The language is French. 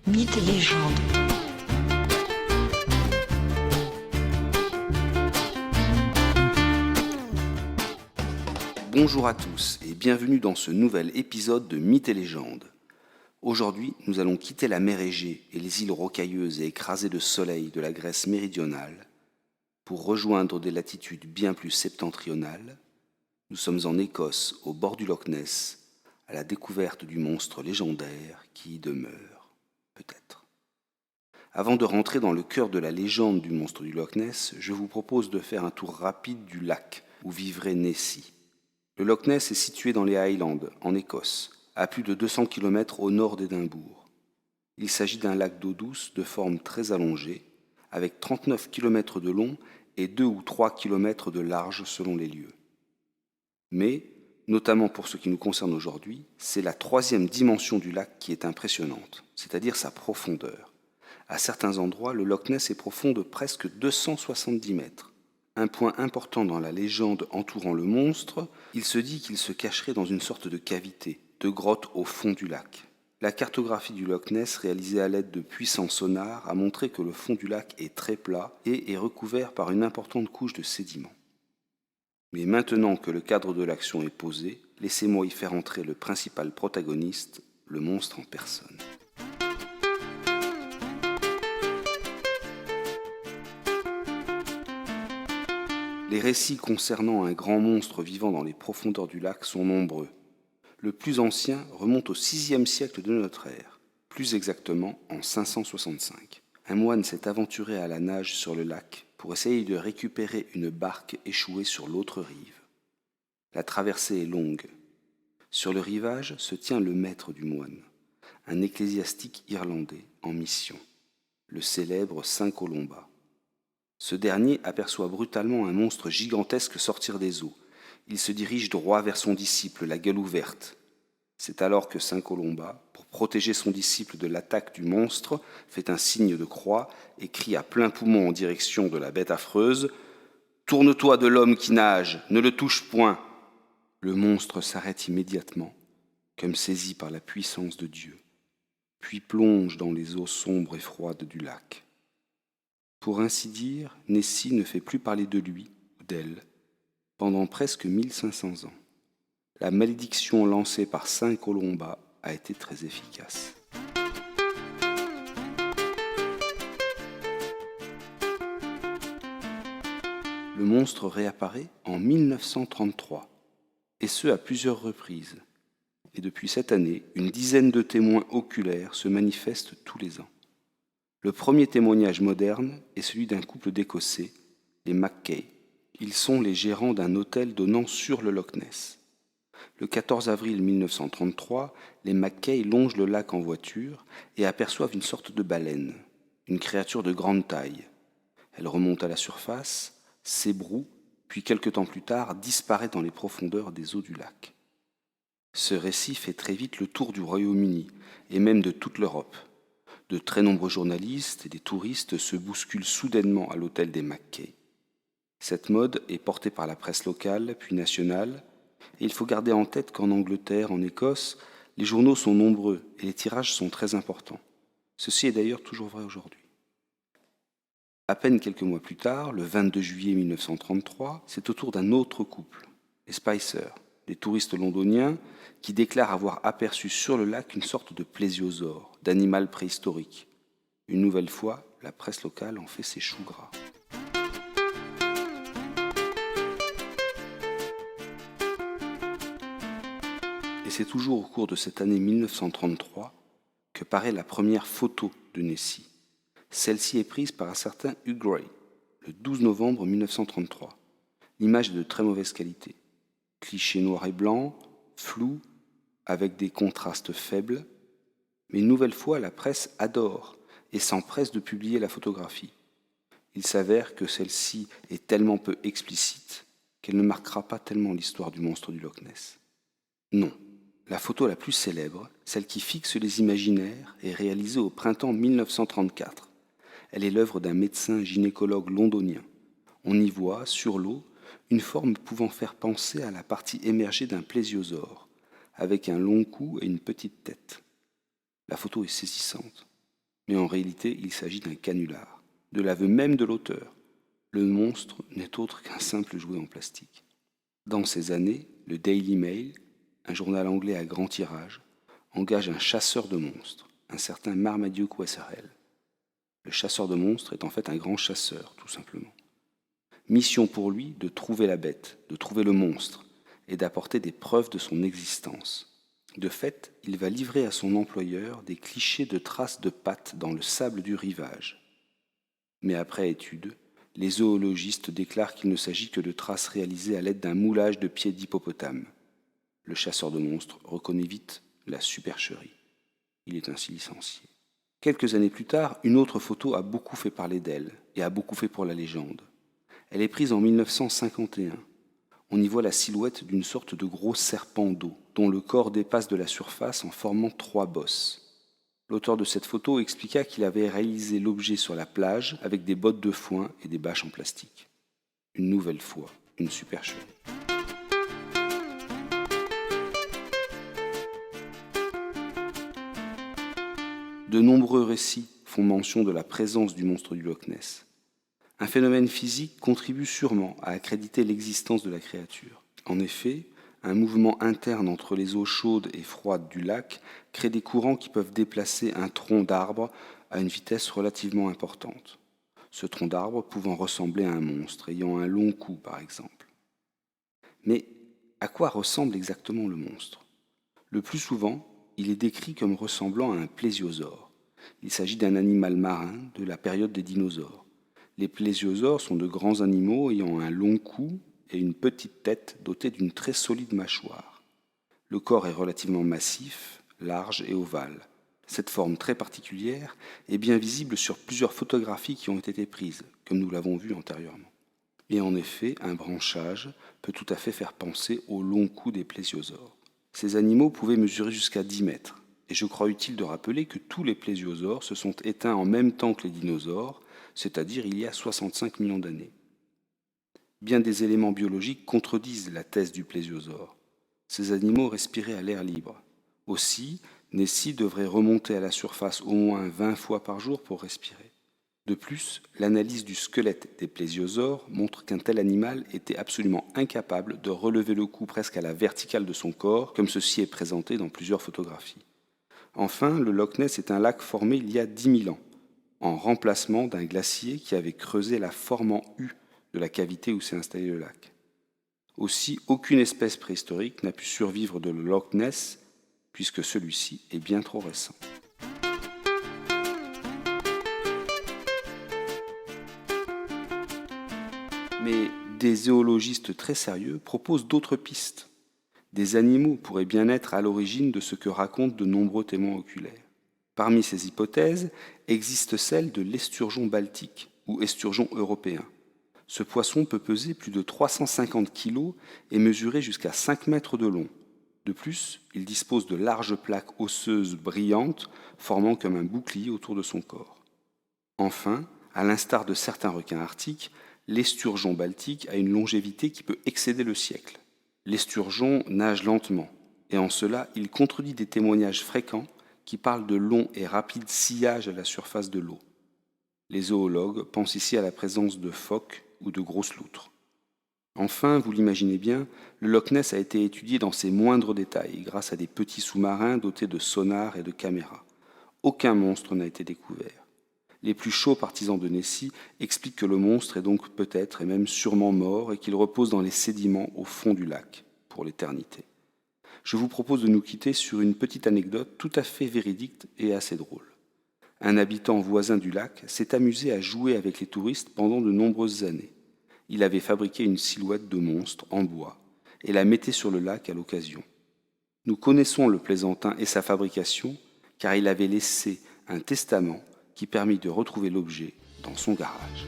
Mythes et légendes. Bonjour à tous et bienvenue dans ce nouvel épisode de Mythes et légendes. Aujourd'hui, nous allons quitter la mer Égée et les îles rocailleuses et écrasées de soleil de la Grèce méridionale pour rejoindre des latitudes bien plus septentrionales. Nous sommes en Écosse, au bord du Loch Ness, à la découverte du monstre légendaire qui y demeure, peut-être. Avant de rentrer dans le cœur de la légende du monstre du Loch Ness, je vous propose de faire un tour rapide du lac où vivrait Nessie. Le Loch Ness est situé dans les Highlands, en Écosse, à plus de 200 km au nord d'Édimbourg. Il s'agit d'un lac d'eau douce de forme très allongée, avec 39 km de long et 2 ou 3 km de large selon les lieux. Mais, notamment pour ce qui nous concerne aujourd'hui, c'est la troisième dimension du lac qui est impressionnante, c'est-à-dire sa profondeur. À certains endroits, le Loch Ness est profond de presque 270 mètres. Un point important dans la légende entourant le monstre, il se dit qu'il se cacherait dans une sorte de cavité, de grotte au fond du lac. La cartographie du Loch Ness réalisée à l'aide de puissants sonars a montré que le fond du lac est très plat et est recouvert par une importante couche de sédiments. Mais maintenant que le cadre de l'action est posé, laissez-moi y faire entrer le principal protagoniste, le monstre en personne. Les récits concernant un grand monstre vivant dans les profondeurs du lac sont nombreux. Le plus ancien remonte au VIe siècle de notre ère, plus exactement en 565. Un moine s'est aventuré à la nage sur le lac pour essayer de récupérer une barque échouée sur l'autre rive. La traversée est longue. Sur le rivage se tient le maître du moine, un ecclésiastique irlandais en mission, le célèbre Saint Colomba. Ce dernier aperçoit brutalement un monstre gigantesque sortir des eaux. Il se dirige droit vers son disciple, la gueule ouverte. C'est alors que Saint Colomba, pour protéger son disciple de l'attaque du monstre, fait un signe de croix et crie à plein poumon en direction de la bête affreuse « Tourne-toi de l'homme qui nage, ne le touche point !» Le monstre s'arrête immédiatement, comme saisi par la puissance de Dieu, puis plonge dans les eaux sombres et froides du lac. Pour ainsi dire, Nessie ne fait plus parler de lui ou d'elle pendant presque 1500 ans. La malédiction lancée par Saint Colomba a été très efficace. Le monstre réapparaît en 1933, et ce à plusieurs reprises. Et depuis cette année, une dizaine de témoins oculaires se manifestent tous les ans. Le premier témoignage moderne est celui d'un couple d'Écossais, les Mackay. Ils sont les gérants d'un hôtel donnant sur le Loch Ness. Le 14 avril 1933, les Mackay longent le lac en voiture et aperçoivent une sorte de baleine, une créature de grande taille. Elle remonte à la surface, s'ébroue, puis quelque temps plus tard disparaît dans les profondeurs des eaux du lac. Ce récit fait très vite le tour du Royaume-Uni et même de toute l'Europe. De très nombreux journalistes et des touristes se bousculent soudainement à l'hôtel des Mackay. Cette mode est portée par la presse locale puis nationale, et il faut garder en tête qu'en Angleterre, en Écosse, les journaux sont nombreux et les tirages sont très importants. Ceci est d'ailleurs toujours vrai aujourd'hui. À peine quelques mois plus tard, le 22 juillet 1933, c'est au tour d'un autre couple, les Spicer, des touristes londoniens qui déclarent avoir aperçu sur le lac une sorte de plésiosaure, d'animal préhistorique. Une nouvelle fois, la presse locale en fait ses choux gras. Et c'est toujours au cours de cette année 1933 que paraît la première photo de Nessie. Celle-ci est prise par un certain Hugh Gray, le 12 novembre 1933. L'image est de très mauvaise qualité. Cliché noir et blanc, flou, avec des contrastes faibles, mais une nouvelle fois la presse adore et s'empresse de publier la photographie. Il s'avère que celle-ci est tellement peu explicite qu'elle ne marquera pas tellement l'histoire du monstre du Loch Ness. Non, la photo la plus célèbre, celle qui fixe les imaginaires, est réalisée au printemps 1934. Elle est l'œuvre d'un médecin gynécologue londonien. On y voit, sur l'eau, une forme pouvant faire penser à la partie émergée d'un plésiosaure, avec un long cou et une petite tête. La photo est saisissante. Mais en réalité, il s'agit d'un canular. De l'aveu même de l'auteur, le monstre n'est autre qu'un simple jouet en plastique. Dans ces années, le Daily Mail, un journal anglais à grand tirage, engage un chasseur de monstres, un certain Marmaduke Wesserell. Le chasseur de monstres est en fait un grand chasseur, tout simplement. Mission pour lui de trouver la bête, de trouver le monstre, et d'apporter des preuves de son existence. De fait, il va livrer à son employeur des clichés de traces de pattes dans le sable du rivage. Mais après étude, les zoologistes déclarent qu'il ne s'agit que de traces réalisées à l'aide d'un moulage de pieds d'hippopotame. Le chasseur de monstres reconnaît vite la supercherie. Il est ainsi licencié. Quelques années plus tard, une autre photo a beaucoup fait parler d'elle et a beaucoup fait pour la légende. Elle est prise en 1951. On y voit la silhouette d'une sorte de gros serpent d'eau, dont le corps dépasse de la surface en formant 3 bosses. L'auteur de cette photo expliqua qu'il avait réalisé l'objet sur la plage avec des bottes de foin et des bâches en plastique. Une nouvelle fois, une supercherie. De nombreux récits font mention de la présence du monstre du Loch Ness. Un phénomène physique contribue sûrement à accréditer l'existence de la créature. En effet, un mouvement interne entre les eaux chaudes et froides du lac crée des courants qui peuvent déplacer un tronc d'arbre à une vitesse relativement importante. Ce tronc d'arbre pouvant ressembler à un monstre, ayant un long cou par exemple. Mais à quoi ressemble exactement le monstre ? Le plus souvent, il est décrit comme ressemblant à un plésiosaure. Il s'agit d'un animal marin de la période des dinosaures. Les plésiosaures sont de grands animaux ayant un long cou et une petite tête dotée d'une très solide mâchoire. Le corps est relativement massif, large et ovale. Cette forme très particulière est bien visible sur plusieurs photographies qui ont été prises, comme nous l'avons vu antérieurement. Et en effet, un branchage peut tout à fait faire penser au long cou des plésiosaures. Ces animaux pouvaient mesurer jusqu'à 10 mètres, et je crois utile de rappeler que tous les plésiosaures se sont éteints en même temps que les dinosaures, c'est-à-dire il y a 65 millions d'années. Bien des éléments biologiques contredisent la thèse du plésiosaure. Ces animaux respiraient à l'air libre. Aussi, Nessie devrait remonter à la surface au moins 20 fois par jour pour respirer. De plus, l'analyse du squelette des plésiosaures montre qu'un tel animal était absolument incapable de relever le cou presque à la verticale de son corps, comme ceci est présenté dans plusieurs photographies. Enfin, le Loch Ness est un lac formé il y a 10 000 ans, en remplacement d'un glacier qui avait creusé la forme en U de la cavité où s'est installé le lac. Aussi, aucune espèce préhistorique n'a pu survivre de Loch Ness, puisque celui-ci est bien trop récent. Mais des zoologistes très sérieux proposent d'autres pistes. Des animaux pourraient bien être à l'origine de ce que racontent de nombreux témoins oculaires. Parmi ces hypothèses existe celle de l'esturgeon baltique ou esturgeon européen. Ce poisson peut peser plus de 350 kg et mesurer jusqu'à 5 mètres de long. De plus, il dispose de larges plaques osseuses brillantes formant comme un bouclier autour de son corps. Enfin, à l'instar de certains requins arctiques, l'esturgeon baltique a une longévité qui peut excéder le siècle. L'esturgeon nage lentement, et en cela, il contredit des témoignages fréquents qui parlent de longs et rapides sillages à la surface de l'eau. Les zoologues pensent ici à la présence de phoques ou de grosses loutres. Enfin, vous l'imaginez bien, le Loch Ness a été étudié dans ses moindres détails grâce à des petits sous-marins dotés de sonars et de caméras. Aucun monstre n'a été découvert. Les plus chauds partisans de Nessie expliquent que le monstre est donc peut-être et même sûrement mort et qu'il repose dans les sédiments au fond du lac, pour l'éternité. Je vous propose de nous quitter sur une petite anecdote tout à fait véridique et assez drôle. Un habitant voisin du lac s'est amusé à jouer avec les touristes pendant de nombreuses années. Il avait fabriqué une silhouette de monstre en bois et la mettait sur le lac à l'occasion. Nous connaissons le plaisantin et sa fabrication car il avait laissé un testament qui permit de retrouver l'objet dans son garage.